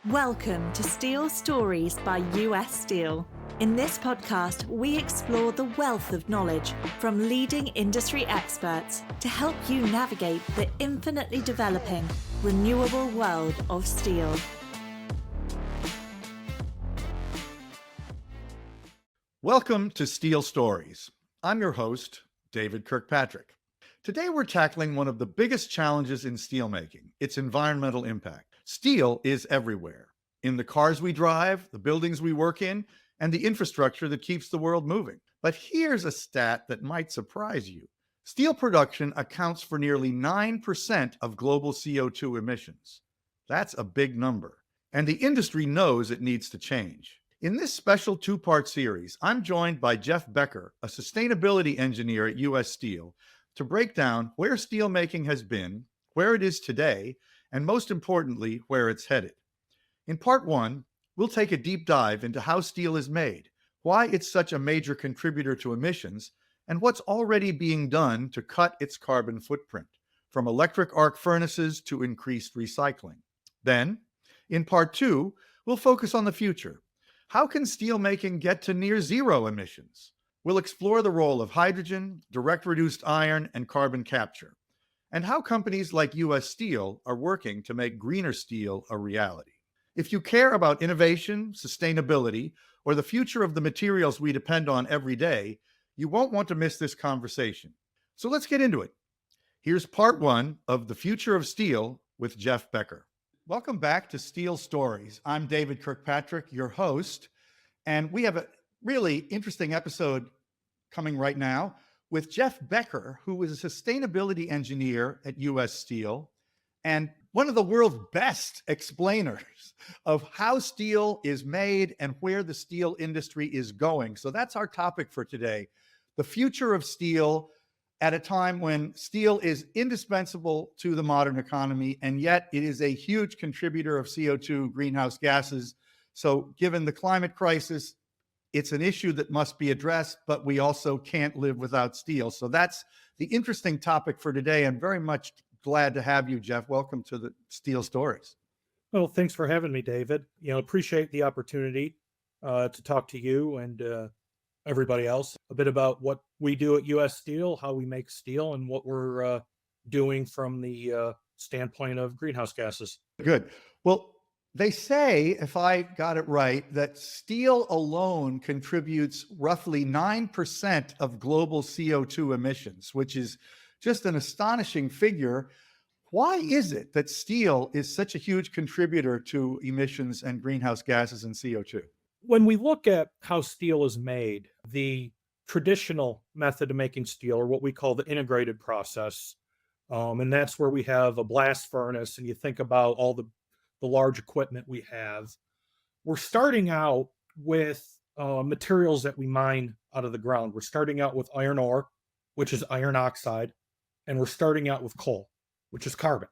Welcome to Steel Stories by US Steel. In this podcast, we explore the wealth of knowledge from leading industry experts to help you navigate the infinitely developing, renewable world of steel. Welcome to Steel Stories. I'm your host, David Kirkpatrick. Today we're tackling one of the biggest challenges in steelmaking, its environmental impact. Steel is everywhere, in the cars we drive, the buildings we work in, and the infrastructure that keeps the world moving. But here's a stat that might surprise you. Steel production accounts for nearly 9% of global CO2 emissions. That's a big number, and the industry knows it needs to change. In this special two-part series, I'm joined by Jeff Becker, a sustainability engineer at US Steel, to break down where steelmaking has been, where it is today, and most importantly, where it's headed. In part one, we'll take a deep dive into how steel is made, why it's such a major contributor to emissions, and what's already being done to cut its carbon footprint, from electric arc furnaces to increased recycling. Then, in part two, we'll focus on the future. How can steelmaking get to near zero emissions? We'll explore the role of hydrogen, direct reduced iron, and carbon capture, and how companies like US Steel are working to make greener steel a reality. If you care about innovation, sustainability, or the future of the materials we depend on every day, you won't want to miss this conversation. So let's get into it. Here's part one of The Future of Steel with Jeff Becker. Welcome back to Steel Stories. I'm David Kirkpatrick, your host, and we have a really interesting episode coming right now with Jeff Becker, who is a sustainability engineer at US Steel and one of the world's best explainers of how steel is made and where the steel industry is going. So that's our topic for today, the future of steel at a time when steel is indispensable to the modern economy, and yet it is a huge contributor of CO2 greenhouse gases. So given the climate crisis, it's an issue that must be addressed, but we also can't live without steel. So that's the interesting topic for today. I'm very much glad to have you, Jeff. Welcome to the Steel Stories. Well, thanks for having me, David. Appreciate the opportunity to talk to you and everybody else a bit about what we do at US Steel, how we make steel, and what we're doing from the standpoint of greenhouse gases. Good. Well, they say, if I got it right, that steel alone contributes roughly 9% of global CO2 emissions, which is just an astonishing figure. Why is it that steel is such a huge contributor to emissions and greenhouse gases and CO2? When we look at how steel is made, the traditional method of making steel, or what we call the integrated process, and that's where we have a blast furnace, and you think about all the large equipment we have, we're starting out with materials that we mine out of the ground. We're starting out with iron ore, which is iron oxide, and we're starting out with coal, which is carbon.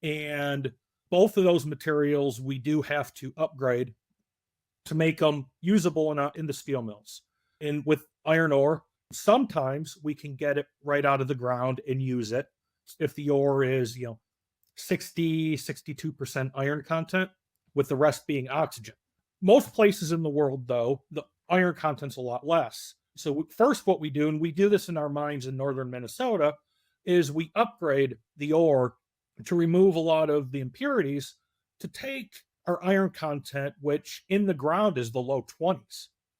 And both of those materials we do have to upgrade to make them usable in the steel mills. And with iron ore, sometimes we can get it right out of the ground and use it if the ore is, 62% iron content, with the rest being oxygen. Most places in the world, though, the iron content's a lot less. So first what we do, and we do this in our mines in northern Minnesota, is we upgrade the ore to remove a lot of the impurities to take our iron content, which in the ground is the low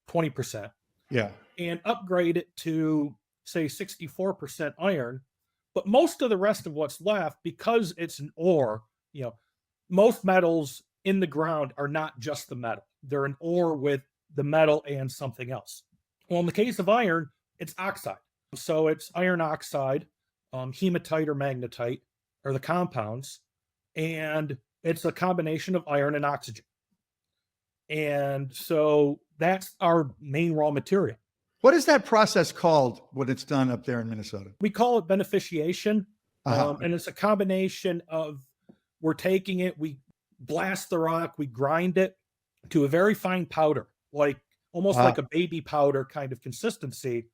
20%. Yeah. And upgrade it to, say, 64% iron. But most of the rest of what's left, because it's an ore, most metals in the ground are not just the metal. They're an ore with the metal and something else. Well, in the case of iron, it's oxide. So it's iron oxide, hematite or magnetite are the compounds, and it's a combination of iron and oxygen. And so that's our main raw material. What is that process called when it's done up there in Minnesota? We call it beneficiation. And it's a combination of, we're taking it, we blast the rock, we grind it to a very fine powder, like almost like a baby powder kind of consistency.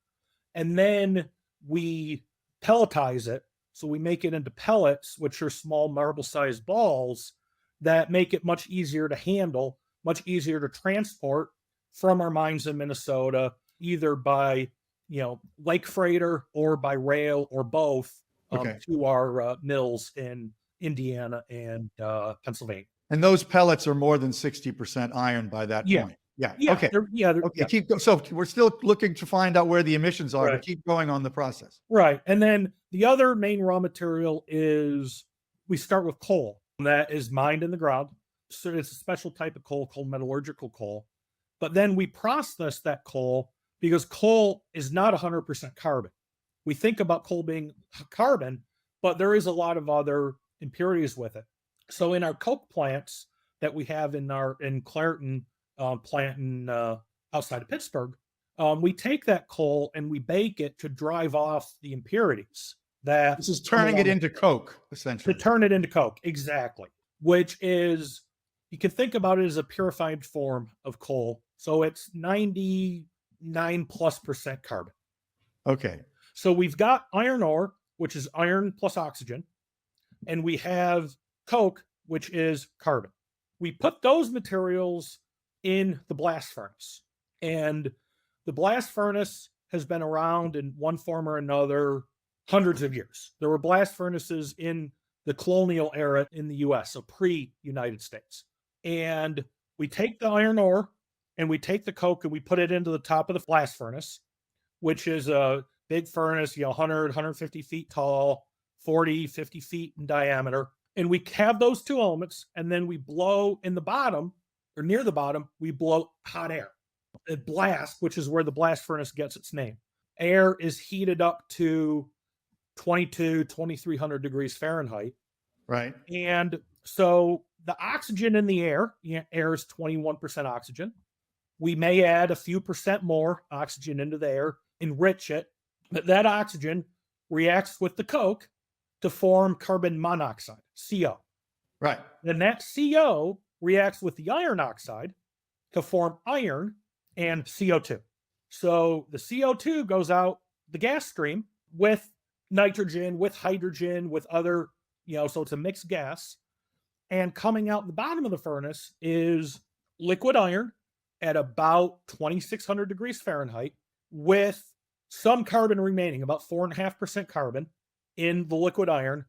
And then we pelletize it. So we make it into pellets, which are small marble-sized balls that make it much easier to handle, much easier to transport from our mines in Minnesota, either by, lake freighter or by rail or both, Okay. to our mills in Indiana and Pennsylvania. And those pellets are more than 60% iron by that Yeah. point. Yeah. Yeah. Okay. They're Okay. So we're still looking to find out where the emissions are, right. but keep going on the process. Right. And then the other main raw material is we start with coal that is mined in the ground. So it's a special type of coal called metallurgical coal. But then we process that coal because coal is not 100% carbon. We think about coal being carbon, but there is a lot of other impurities with it. So in our coke plants that we have in Clairton plant in outside of Pittsburgh, we take that coal and we bake it to drive off the impurities. This is turning it into coke, essentially. To turn it into coke, exactly. Which is, you can think about it as a purified form of coal. So it's 99+% carbon. Okay. So we've got iron ore, which is iron plus oxygen, and we have coke, which is carbon. We put those materials in the blast furnace, and the blast furnace has been around in one form or another hundreds of years. There were blast furnaces in the colonial era in the US, so pre-United States. And we take the iron ore and we take the coke and we put it into the top of the blast furnace, which is a big furnace, 100, 150 feet tall, 40, 50 feet in diameter. And we have those two elements, and then we blow in the bottom, or near the bottom, we blow hot air. A blast, which is where the blast furnace gets its name. Air is heated up to 2,300 degrees Fahrenheit. Right. And so the oxygen in the air is 21% oxygen. We may add a few percent more oxygen into the air, enrich it, but that oxygen reacts with the coke to form carbon monoxide, CO. Right. Then that CO reacts with the iron oxide to form iron and CO2. So the CO2 goes out the gas stream with nitrogen, with hydrogen, with other, so it's a mixed gas. And coming out the bottom of the furnace is liquid iron at about 2,600 degrees Fahrenheit with some carbon remaining, about 4.5% carbon in the liquid iron.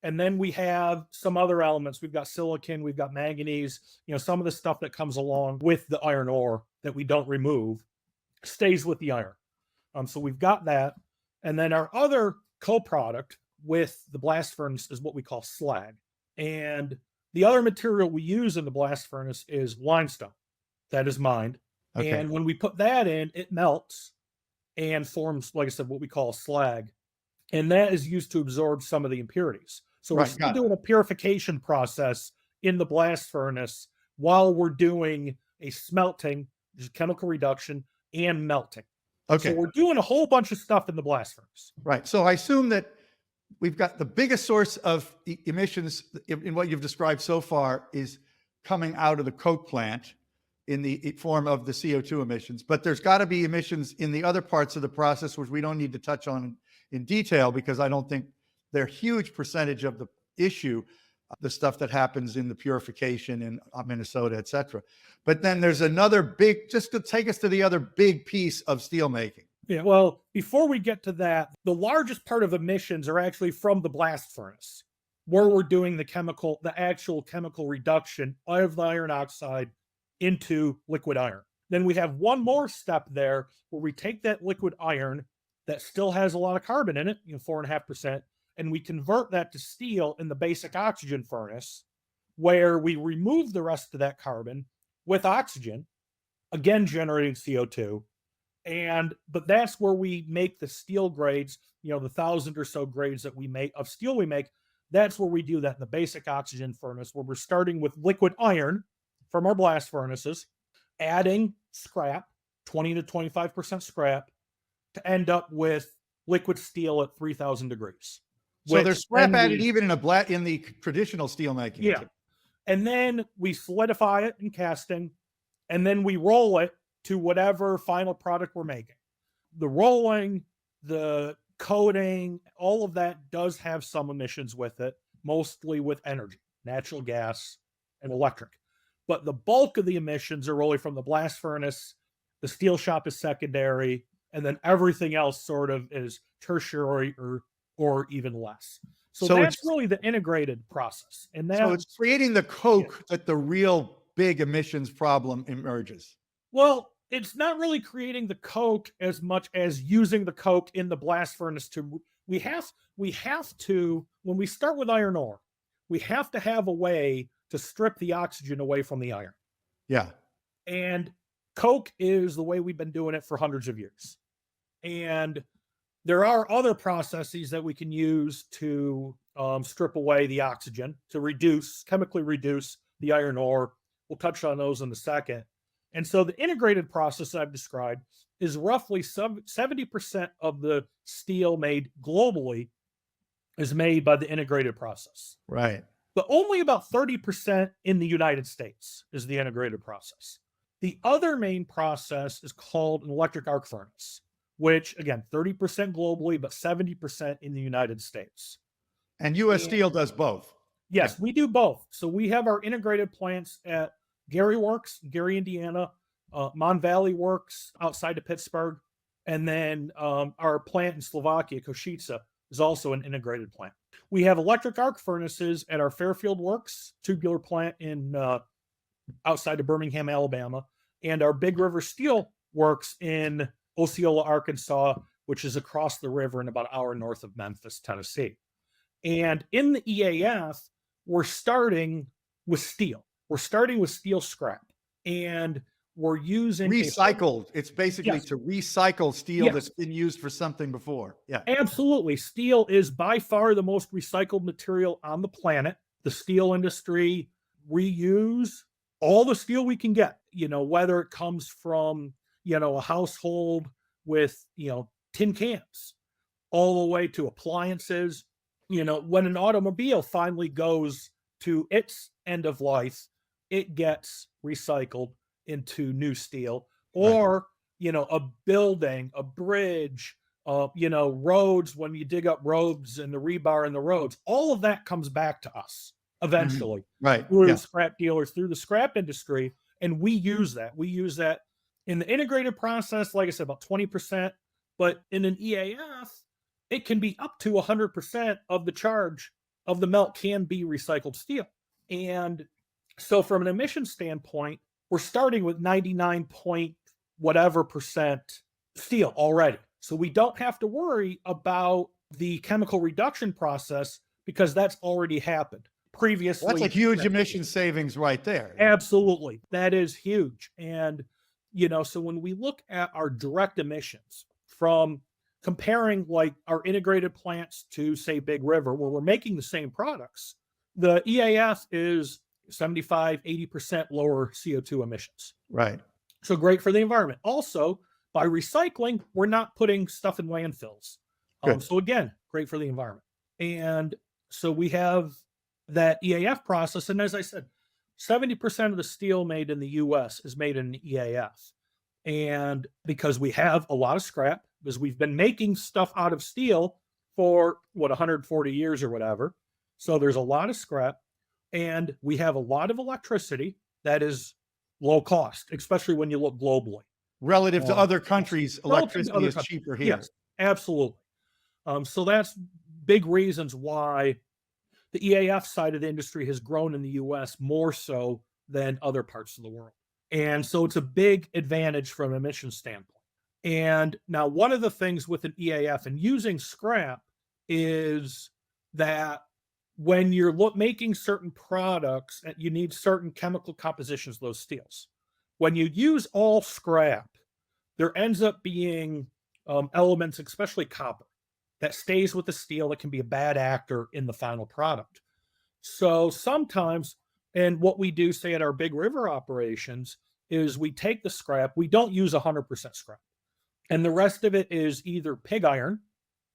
And then we have some other elements. We've got silicon, we've got manganese, some of the stuff that comes along with the iron ore that we don't remove stays with the iron. So we've got that. And then our other co-product with the blast furnace is what we call slag. And the other material we use in the blast furnace is limestone that is mined. Okay. And when we put that in, it melts and forms, like I said, what we call slag. And that is used to absorb some of the impurities. So we're still doing a purification process in the blast furnace while we're doing a smelting, which is chemical reduction, and melting. Okay. So we're doing a whole bunch of stuff in the blast furnace. Right. So I assume that we've got the biggest source of emissions in what you've described so far is coming out of the coke plant in the form of the CO2 emissions, but there's got to be emissions in the other parts of the process, which we don't need to touch on in detail because I don't think they're a huge percentage of the issue, the stuff that happens in the purification in Minnesota, et cetera. But then there's another big, just to take us to the other big piece of steel making. Yeah, well, before we get to that, the largest part of emissions are actually from the blast furnace, where we're doing the actual chemical reduction of the iron oxide into liquid iron. Then we have one more step there where we take that liquid iron that still has a lot of carbon in it, 4.5%, and we convert that to steel in the basic oxygen furnace, where we remove the rest of that carbon with oxygen, again generating CO2. But that's where we make the steel grades, the 1,000 or so grades that we make of steel we make. That's where we do that in the basic oxygen furnace, where we're starting with liquid iron from our blast furnaces, adding scrap, 20 to 25% scrap, to end up with liquid steel at 3,000 degrees. So there's scrap added even in the traditional steel making. Yeah. And then we solidify it in casting, and then we roll it to whatever final product we're making. The rolling, the coating, all of that does have some emissions with it, mostly with energy, natural gas, and electric. But the bulk of the emissions are really from the blast furnace, the steel shop is secondary, and then everything else sort of is tertiary or even less. So that's really the integrated process. And so it's creating the coke that the real big emissions problem emerges. Well, it's not really creating the coke as much as using the coke in the blast furnace we have to, when we start with iron ore, we have to have a way to strip the oxygen away from the iron. Yeah. And coke is the way we've been doing it for hundreds of years. And there are other processes that we can use to strip away the oxygen to chemically reduce the iron ore. We'll touch on those in a second. And so the integrated process I've described is roughly 70% of the steel made globally is made by the integrated process. Right. But only about 30% in the United States is the integrated process. The other main process is called an electric arc furnace, which again, 30% globally, but 70% in the United States. And US Steel does both. Yes, we do both. So we have our integrated plants at Gary Works, Gary, Indiana, Mon Valley Works outside of Pittsburgh, and then our plant in Slovakia, Košice, is also an integrated plant. We have electric arc furnaces at our Fairfield Works tubular plant in outside of Birmingham, Alabama, and our Big River Steel Works in Osceola, Arkansas, which is across the river and about an hour north of Memphis, Tennessee. And in the EAF, we're starting with steel. We're starting with steel scrap, and we're using recycled. It's basically to recycle steel that's been used for something before. Yeah, absolutely. Steel is by far the most recycled material on the planet. The steel industry reuse all the steel we can get, whether it comes from, a household with, tin cans, all the way to appliances. When an automobile finally goes to its end of life, it gets recycled into new steel, or, a building, a bridge, roads, when you dig up roads and the rebar in the roads, all of that comes back to us eventually. Right. Through scrap dealers, through the scrap industry. And we use that. We use that in the integrated process, like I said, about 20%, but in an EAF, it can be up to 100% of the charge of the melt can be recycled steel. And so from an emission standpoint, we're starting with 99 point whatever percent steel already. So we don't have to worry about the chemical reduction process because that's already happened previously. That's a huge emission savings right there. Absolutely. That is huge. And, so when we look at our direct emissions from comparing like our integrated plants to say Big River, where we're making the same products, the EAF is 75, 80% lower CO2 emissions. Right. So great for the environment. Also, by recycling, we're not putting stuff in landfills. So again, great for the environment. And so we have that EAF process. And as I said, 70% of the steel made in the US is made in EAF. And because we have a lot of scrap, because we've been making stuff out of steel for 140 years or whatever. So there's a lot of scrap, and we have a lot of electricity that is low cost, especially when you look globally. Relative to other countries, electricity is cheaper here. Yes, absolutely. So that's big reasons why the EAF side of the industry has grown in the US more so than other parts of the world. And so it's a big advantage from an emissions standpoint. And now one of the things with an EAF and using scrap is that when you're making certain products, you need certain chemical compositions of those steels. When you use all scrap, there ends up being elements, especially copper, that stays with the steel that can be a bad actor in the final product. So sometimes, and what we do say at our Big River operations is we take the scrap, we don't use 100% scrap. And the rest of it is either pig iron,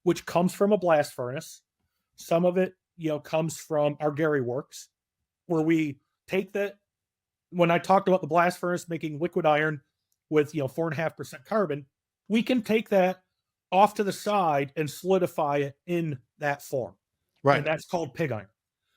which comes from a blast furnace. Some of it, comes from our Gary Works, where we take that. When I talked about the blast furnace making liquid iron with, 4.5% carbon, we can take that off to the side and solidify it in that form. Right. And that's called pig iron.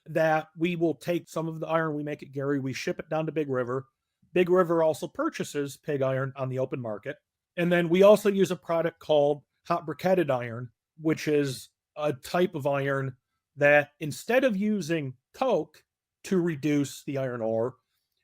that we will take some of the iron we make at Gary, we ship it down to Big River. Big River also purchases pig iron on the open market. And then we also use a product called hot briquetted iron, which is a type of iron that instead of using coke to reduce the iron ore,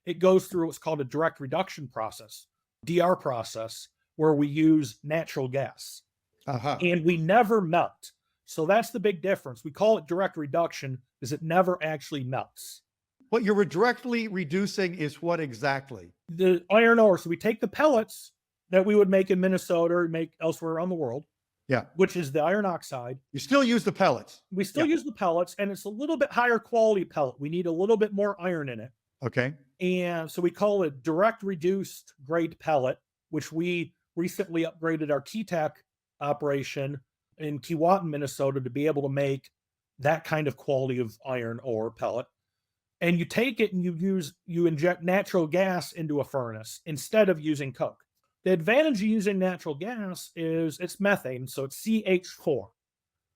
it goes through what's called a direct reduction process, DR process, where we use natural gas. And we never melt. So that's the big difference. We call it direct reduction because it never actually melts. What you're directly reducing is what exactly? The iron ore. So we take the pellets that we would make in Minnesota or make elsewhere around the world, Yeah. which is the iron oxide. You still use the pellets. We still use the pellets, and it's a little bit higher quality pellet. We need a little bit more iron in it. Okay. And so we call it direct reduced grade pellet, which we recently upgraded our Keetac operation in Keewatin, Minnesota, to be able to make that kind of quality of iron ore pellet. And you take it and you inject natural gas into a furnace instead of using coke. The advantage of using natural gas is it's methane, so it's CH4.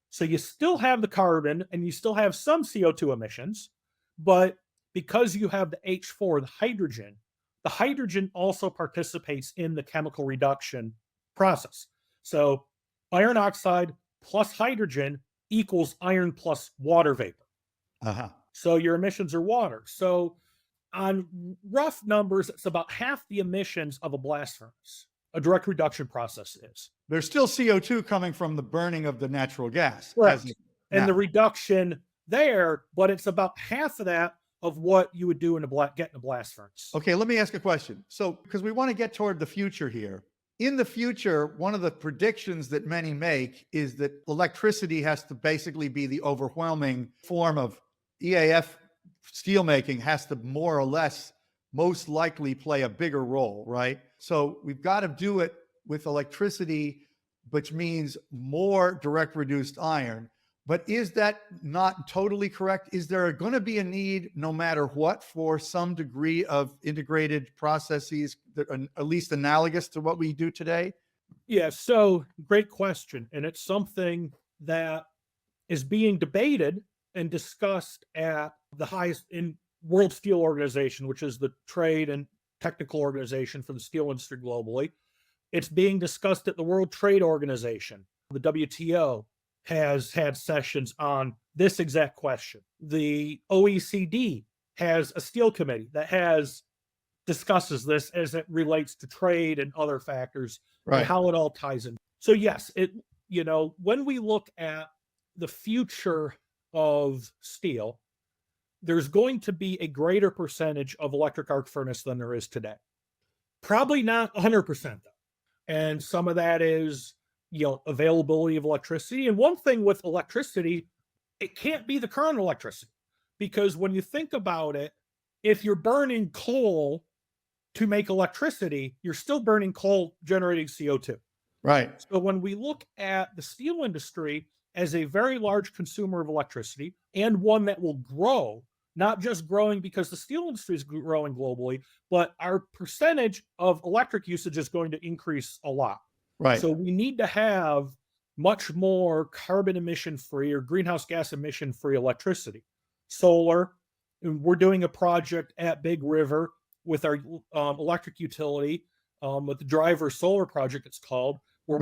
So you still have the carbon and you still have some CO2 emissions, but because you have the H4, the hydrogen also participates in the chemical reduction process. So iron oxide plus hydrogen equals iron plus water vapor. So your emissions are water. So on rough numbers, it's about half the emissions of a blast furnace. A direct reduction process is. There's still CO2 coming from the burning of the natural gas. Correct. And the reduction there, but it's about half of that of what you would do in a blast furnace. Okay, let me ask a question. So, because we want to get toward the future here. In the future, one of the predictions that many make is that electricity has to basically be the overwhelming form of EAF steelmaking, has to more or less most likely play a bigger role, right? So we've got to do it with electricity, which means more direct reduced iron. But is that not totally correct? Is there going to be a need, no matter what, for some degree of integrated processes that are at least analogous to what we do today? Yeah, so great question. And it's something that is being debated and discussed at the highest in World Steel Organization, which is the trade and technical organization for the steel industry globally. It's being discussed at the World Trade Organization. The WTO has had sessions on this exact question. The OECD has a steel committee that discusses this as it relates to trade and other factors, right, and how it all ties in. So yes, when we look at the future of steel, there's going to be a greater percentage of electric arc furnace than there is today. Probably not 100% though. And some of that is, availability of electricity. And one thing with electricity, it can't be the current electricity, because when you think about it, if you're burning coal to make electricity, you're still burning coal generating CO2. Right. So when we look at the steel industry as a very large consumer of electricity and one that will grow, not just growing because the steel industry is growing globally, but our percentage of electric usage is going to increase a lot. Right. So we need to have much more carbon emission free or greenhouse gas emission free electricity. Solar, we're doing a project at Big River with our electric utility, with the Driver Solar Project, it's called, where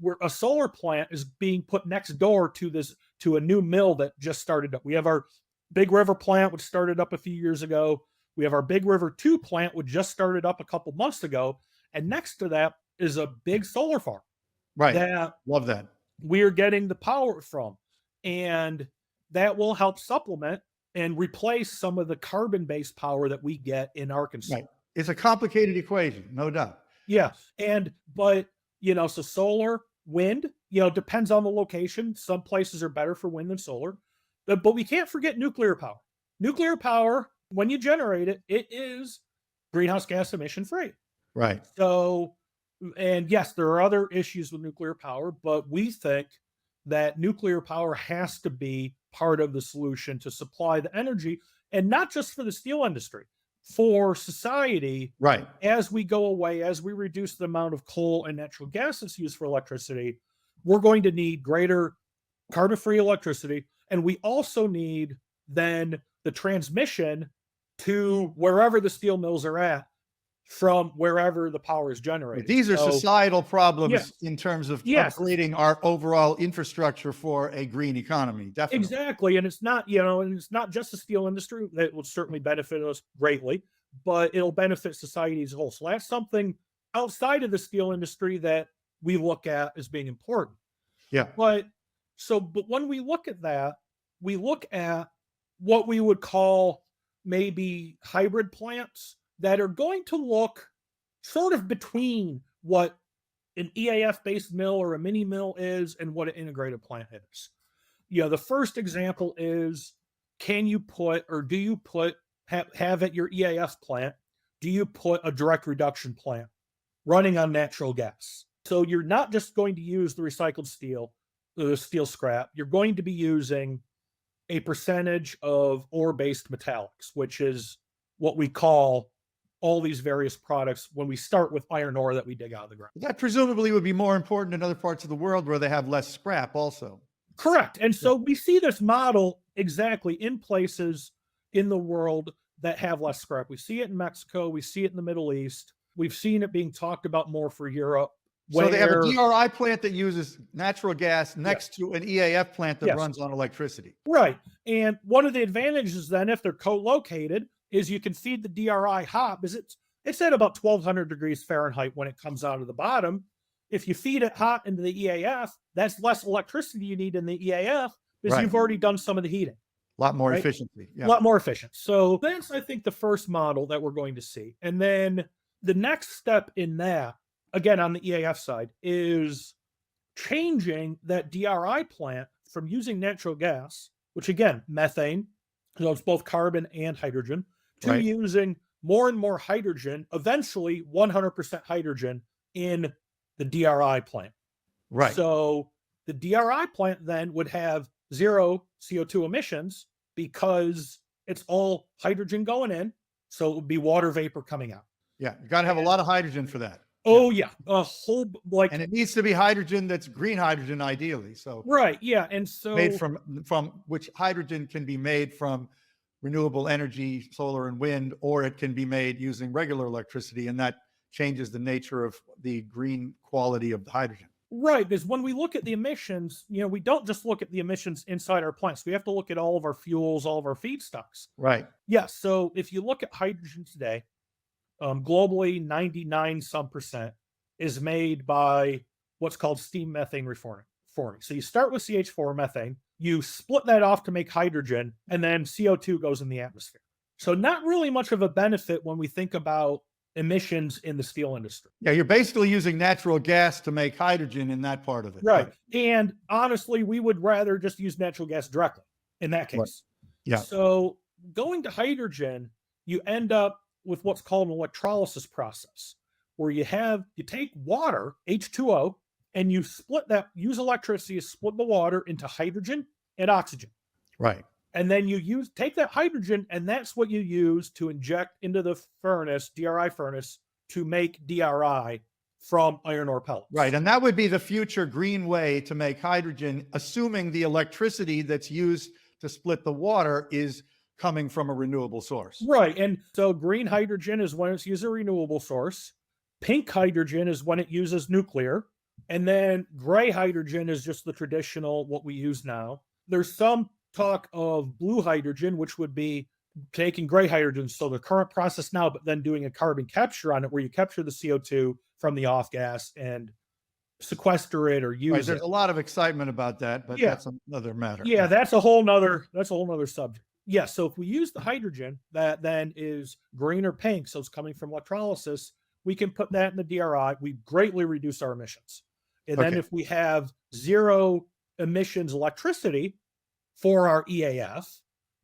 where a solar plant is being put next door to a new mill that just started up. We have our Big River plant, which started up a few years ago. We have our Big River 2 plant, which just started up a couple months ago. And next to that is a big solar farm. Right. Love that. We're getting the power from. And that will help supplement and replace some of the carbon-based power that we get in Arkansas. Right. It's a complicated equation, no doubt. Yeah. But so solar, wind, depends on the location. Some places are better for wind than solar. But we can't forget nuclear power. Nuclear power, when you generate it, it is greenhouse gas emission free. Right. So, and yes, there are other issues with nuclear power, but we think that nuclear power has to be part of the solution to supply the energy, and not just for the steel industry, for society. Right. As we go away, as we reduce the amount of coal and natural gas that's used for electricity, we're going to need greater carbon-free electricity. And we also need then the transmission to wherever the steel mills are at from wherever the power is generated. These are So, societal problems yes. in terms of Yes. upgrading our overall infrastructure for a green economy. Definitely. Exactly. And it's not, and it's not just the steel industry that will certainly benefit us greatly, but it'll benefit society as a whole. So that's something outside of the steel industry that we look at as being important. Yeah. But when we look at that, we look at what we would call maybe hybrid plants that are going to look sort of between what an EAF based mill or a mini mill is and what an integrated plant is. The first example is, can you put, or do you put, have at your EAF plant, do you put a direct reduction plant running on natural gas? So you're not just going to use the recycled steel, the steel scrap, you're going to be using a percentage of ore-based metallics, which is what we call all these various products when we start with iron ore that we dig out of the ground. That presumably would be more important in other parts of the world where they have less scrap also. Correct. And so we see this model exactly in places in the world that have less scrap. We see it in Mexico. We see it in the Middle East. We've seen it being talked about more for Europe. So they have a DRI plant that uses natural gas next to an EAF plant that runs on electricity. Right. And one of the advantages then, if they're co-located, is you can feed the DRI hot, because it's at about 1200 degrees Fahrenheit when it comes out of the bottom. If you feed it hot into the EAF, that's less electricity you need in the EAF because you've already done some of the heating. A lot more efficiency. A lot more efficient. So that's, I think, the first model that we're going to see. And then the next step in that, again, on the EAF side, is changing that DRI plant from using natural gas, which again, methane, so it's both carbon and hydrogen, to using more and more hydrogen, eventually 100% hydrogen in the DRI plant. Right. So the DRI plant then would have zero CO2 emissions because it's all hydrogen going in. So it would be water vapor coming out. Yeah. You got to have a lot of hydrogen for that. Oh yeah. A whole, and it needs to be hydrogen that's green hydrogen ideally. So right. Yeah. And so made from which hydrogen can be made from renewable energy, solar and wind, or it can be made using regular electricity. And that changes the nature of the green quality of the hydrogen. Right. Because when we look at the emissions, we don't just look at the emissions inside our plants. We have to look at all of our fuels, all of our feedstocks. Right. Yes. So if you look at hydrogen today, globally, 99% is made by what's called steam methane reforming. So you start with CH4 methane, you split that off to make hydrogen, and then CO2 goes in the atmosphere. So not really much of a benefit when we think about emissions in the steel industry. Yeah, you're basically using natural gas to make hydrogen in that part of it. Right. And honestly, we would rather just use natural gas directly in that case. Right. Yeah. So going to hydrogen, you end up with what's called an electrolysis process, where you take water, H2O, and you split that, use electricity to split the water into hydrogen and oxygen. Right. And then you take that hydrogen, and that's what you use to inject into the furnace, DRI furnace, to make DRI from iron ore pellets. Right. And that would be the future green way to make hydrogen, assuming the electricity that's used to split the water is coming from a renewable source. Right. And so green hydrogen is when it's used as a renewable source. Pink hydrogen is when it uses nuclear. And then gray hydrogen is just the traditional, what we use now. There's some talk of blue hydrogen, which would be taking gray hydrogen, so the current process now, but then doing a carbon capture on it, where you capture the CO2 from the off gas and sequester it or use it. There's a lot of excitement about that, but that's another matter. Yeah, that's a whole nother subject. Yeah, so if we use the hydrogen that then is green or pink, so it's coming from electrolysis, we can put that in the DRI. We greatly reduce our emissions. And then if we have zero emissions electricity for our EAF,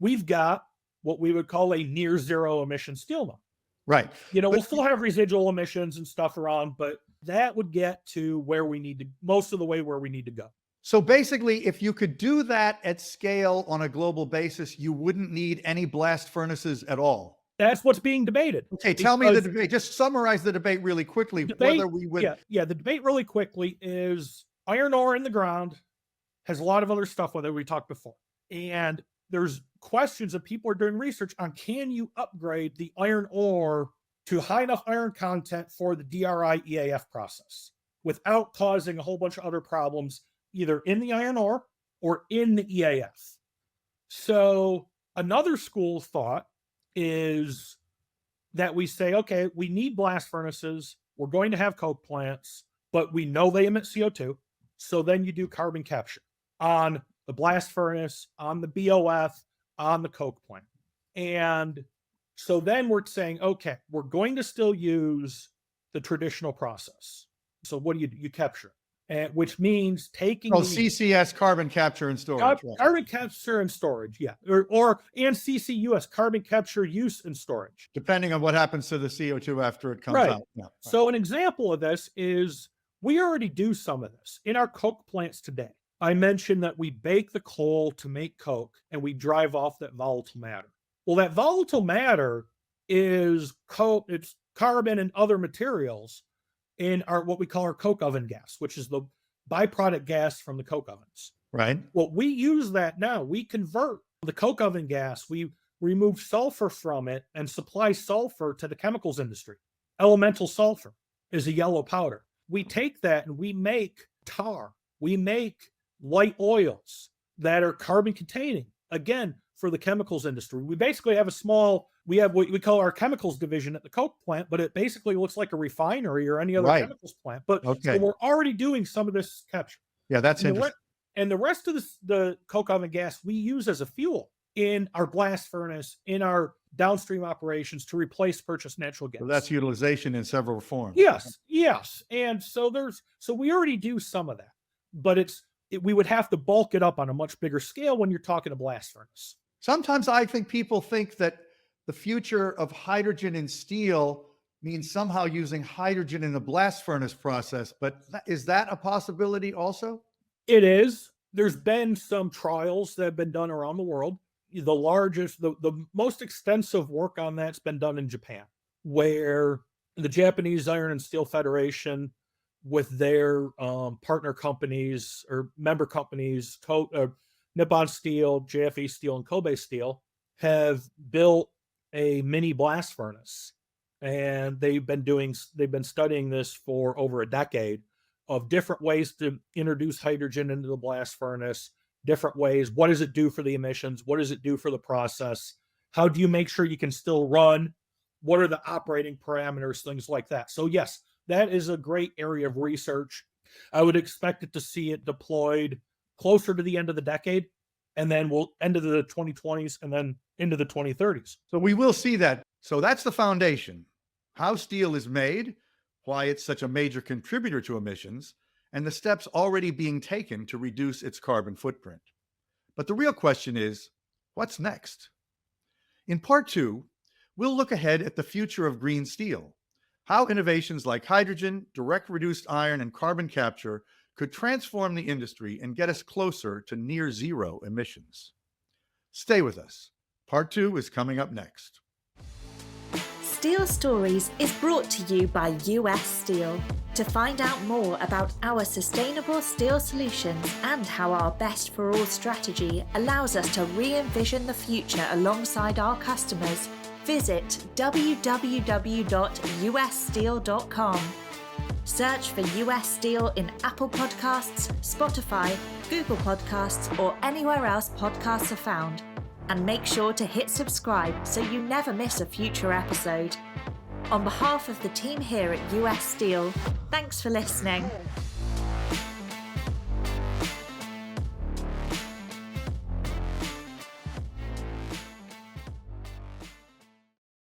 we've got what we would call a near zero emission steel mill. Right. We'll still have residual emissions and stuff around, but that would get to where we need to, most of the way where we need to go. So basically, if you could do that at scale on a global basis, you wouldn't need any blast furnaces at all. That's what's being debated. Okay, tell me the debate. Just summarize the debate really quickly. Whether we would. Yeah. The debate really quickly is iron ore in the ground has a lot of other stuff with it we talked before. And there's questions that people are doing research on. Can you upgrade the iron ore to high enough iron content for the DRI EAF process without causing a whole bunch of other problems, either in the iron ore or in the EAF? So another school of thought is that we say, okay, we need blast furnaces. We're going to have coke plants, but we know they emit CO2. So then you do carbon capture on the blast furnace, on the BOF, on the coke plant. And so then we're saying, okay, we're going to still use the traditional process. So what do? You capture, and which means taking CCS, carbon capture and storage. Carbon capture and storage, yeah. And CCUS, carbon capture, use, and storage. Depending on what happens to the CO2 after it comes out. Yeah, right. So an example of this is we already do some of this in our coke plants today. I mentioned that we bake the coal to make coke and we drive off that volatile matter. Well, that volatile matter is coke, it's carbon and other materials in our what we call our coke oven gas, which is the byproduct gas from the coke ovens. Right. Well, we use that now. We convert the coke oven gas, we remove sulfur from it and supply sulfur to the chemicals industry. Elemental sulfur is a yellow powder. We take that and we make tar. We make light oils that are carbon containing, again, for the chemicals industry. We basically have we have what we call our chemicals division at the coke plant, but it basically looks like a refinery or any other chemicals plant. But so we're already doing some of this capture. Yeah, that's interesting. And the rest of the coke oven gas we use as a fuel in our blast furnace, in our downstream operations to replace purchased natural gas. So that's utilization in several forms. Yes. And so we already do some of that, but we would have to bulk it up on a much bigger scale when you're talking a blast furnace. Sometimes I think people think that the future of hydrogen in steel means somehow using hydrogen in the blast furnace process, but is that a possibility also? It is. There's been some trials that have been done around the world. The largest, the most extensive work on that's been done in Japan, where the Japanese Iron and Steel Federation with their partner companies or member companies, Nippon Steel, JFE Steel, and Kobe Steel, have built a mini blast furnace. And they've been studying this for over a decade of different ways to introduce hydrogen into the blast furnace, different ways. What does it do for the emissions? What does it do for the process? How do you make sure you can still run? What are the operating parameters? Things like that. So yes, that is a great area of research. I would expect it to see it deployed closer to the end of the decade, and then we'll end of the 2020s and then into the 2030s. So we will see that. So that's the foundation. How steel is made, why it's such a major contributor to emissions, and the steps already being taken to reduce its carbon footprint. But the real question is, what's next? In part 2, we'll look ahead at the future of green steel, how innovations like hydrogen, direct reduced iron, and carbon capture could transform the industry and get us closer to near zero emissions. Stay with us. Part 2 is coming up next. Steel Stories is brought to you by US Steel. To find out more about our sustainable steel solutions and how our Best for All strategy allows us to re-envision the future alongside our customers, visit www.ussteel.com. Search for US Steel in Apple Podcasts, Spotify, Google Podcasts, or anywhere else podcasts are found. And make sure to hit subscribe so you never miss a future episode. On behalf of the team here at US Steel, thanks for listening.